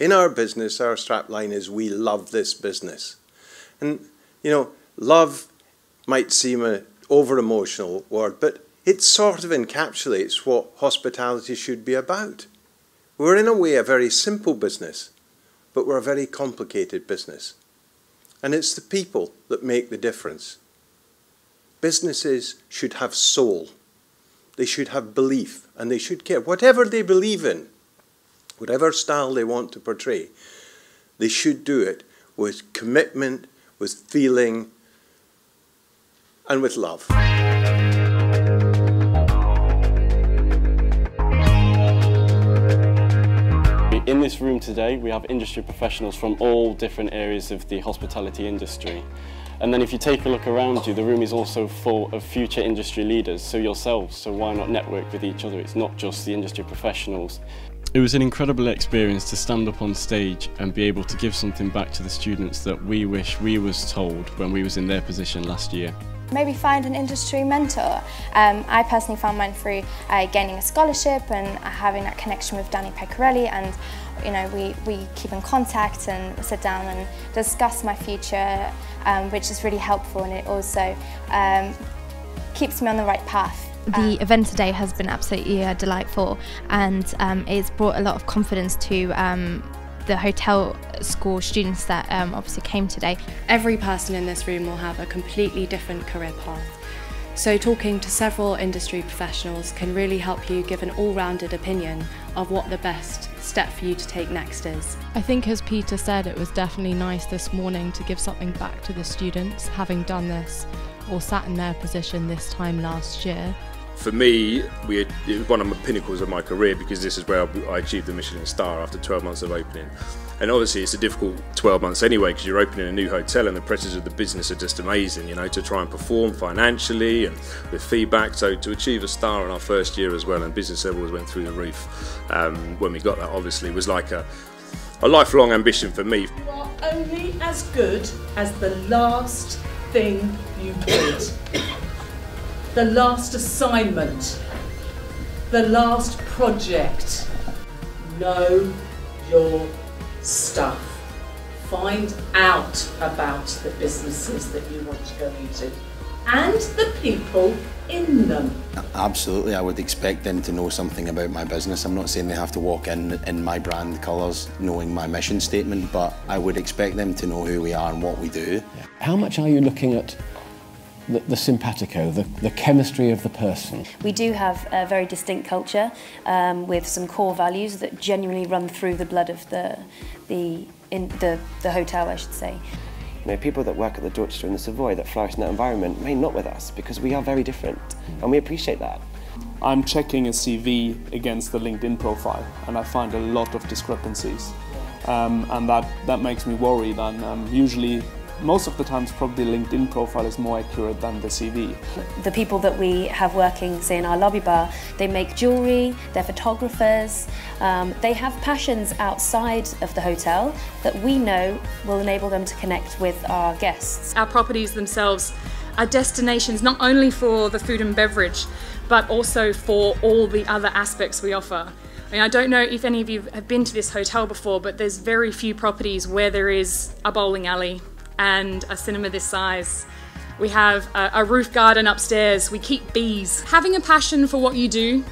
In our business, our strapline is "We love this business." And, you know, love might seem an over-emotional word, but it sort of encapsulates what hospitality should be about. We're in a way a very simple business, but we're a very complicated business. And it's the people that make the difference. Businesses should have soul. They should have belief, and they should care. Whatever they believe in, whatever style they want to portray, they should do it with commitment, with feeling, and with love. In this room today, we have industry professionals from all different areas of the hospitality industry. And then if you take a look around you, the room is also full of future industry leaders, so yourselves, so why not network with each other? It's not just the industry professionals. It was an incredible experience to stand up on stage and be able to give something back to the students that we wish we was told when we was in their position last year. Maybe find an industry mentor. I personally found mine through gaining a scholarship and having that connection with Danny Pecorelli, and you know, we keep in contact and sit down and discuss my future, which is really helpful, and it also keeps me on the right path. The event today has been absolutely delightful, and it's brought a lot of confidence to the hotel school students that obviously came today. Every person in this room will have a completely different career path. So talking to several industry professionals can really help you give an all-rounded opinion of what the best step for you to take next is. I think, as Peter said, it was definitely nice this morning to give something back to the students, having done this or sat in their position this time last year. For me, it was one of the pinnacles of my career, because this is where I achieved the Michelin star after 12 months of opening. And obviously it's a difficult 12 months anyway, because you're opening a new hotel and the pressures of the business are just amazing, you know, to try and perform financially and with feedback. So to achieve a star in our first year as well, and business levels went through the roof when we got that, obviously was like a lifelong ambition for me. You are only as good as the last thing you did. The last assignment, the last project. Know your stuff. Find out about the businesses that you want to go into and the people in them. Absolutely, I would expect them to know something about my business. I'm not saying they have to walk in my brand colours knowing my mission statement, but I would expect them to know who we are and what we do. How much are you looking at the simpatico, the chemistry of the person? We do have a very distinct culture with some core values that genuinely run through the blood of the hotel, I should say. You know, people that work at the Dorchester and the Savoy that flourish in that environment may not with us, because we are very different, and we appreciate that. I'm checking a CV against the LinkedIn profile, and I find a lot of discrepancies, and that makes me worried. And usually, most of the times, probably the LinkedIn profile is more accurate than the CV. The people that we have working, say, in our lobby bar, they make jewellery, they're photographers, they have passions outside of the hotel that we know will enable them to connect with our guests. Our properties themselves are destinations not only for the food and beverage, but also for all the other aspects we offer. I mean, I don't know if any of you have been to this hotel before, but there's very few properties where there is a bowling alley and a cinema this size. We have a roof garden upstairs, we keep bees. Having a passion for what you do,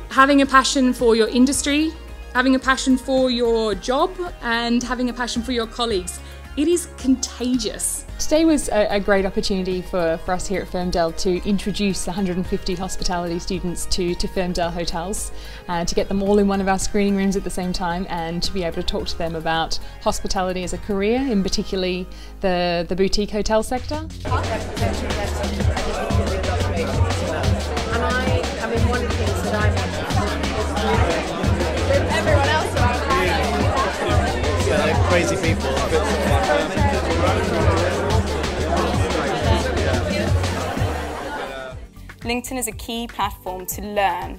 having a passion for your industry, having a passion for your job, and having a passion for your colleagues, it is contagious. Today was a great opportunity for us here at Ferndale to introduce 150 hospitality students to Ferndale hotels, to get them all in one of our screening rooms at the same time, and to be able to talk to them about hospitality as a career, in particularly the boutique hotel sector. And I mean, one of the things that I want with everyone else around. Yeah, they're crazy people. LinkedIn is a key platform to learn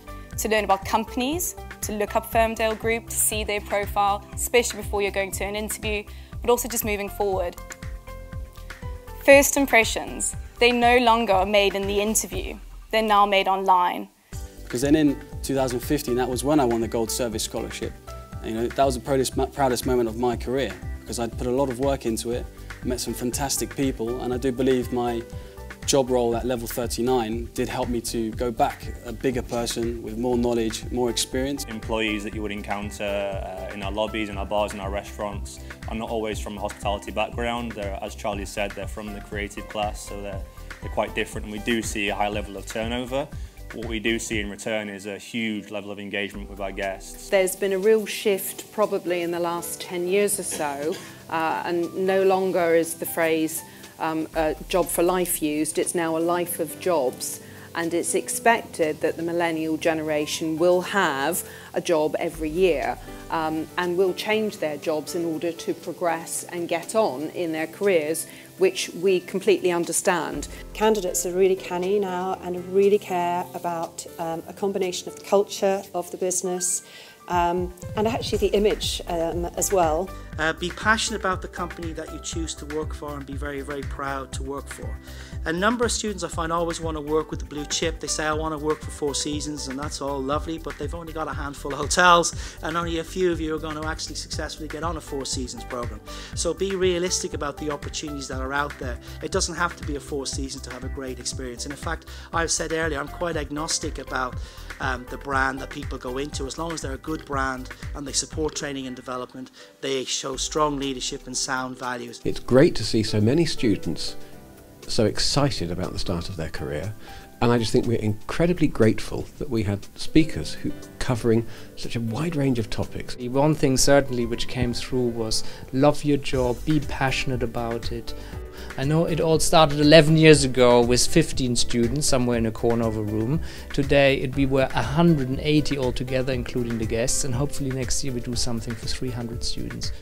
about companies, to look up Ferndale Group, to see their profile, especially before you're going to an interview, but also just moving forward. First impressions, they no longer are made in the interview, they're now made online. Because then in 2015, that was when I won the Gold Service Scholarship. You know, that was the proudest moment of my career, because I'd put a lot of work into it, met some fantastic people, and I do believe my job role at level 39 did help me to go back a bigger person with more knowledge, more experience. Employees that you would encounter in our lobbies, in our bars, in our restaurants are not always from a hospitality background. They're, as Charlie said, they're from the creative class, so they're quite different, and we do see a high level of turnover. What we do see in return is a huge level of engagement with our guests. There's been a real shift probably in the last 10 years or so, and no longer is the phrase a job for life used. It's now a life of jobs, and it's expected that the millennial generation will have a job every year and will change their jobs in order to progress and get on in their careers, which we completely understand. Candidates are really canny now and really care about a combination of the culture of the business and actually the image as well. Be passionate about the company that you choose to work for and be very, very proud to work for. A number of students I find always want to work with the blue chip. They say I want to work for 4 seasons, and that's all lovely, but they've only got a handful of hotels and only a few of you are going to actually successfully get on a 4 seasons program. So be realistic about the opportunities that are out there. It doesn't have to be a 4 seasons to have a great experience. And in fact, I've said earlier, I'm quite agnostic about the brand that people go into. As long as they're a good brand and they support training and development, they show strong leadership and sound values. It's great to see so many students so excited about the start of their career, and I just think we're incredibly grateful that we had speakers who covering such a wide range of topics. One thing certainly which came through was love your job, be passionate about it. I know it all started 11 years ago with 15 students somewhere in a corner of a room. Today we were 180 altogether, including the guests, and hopefully next year we do something for 300 students.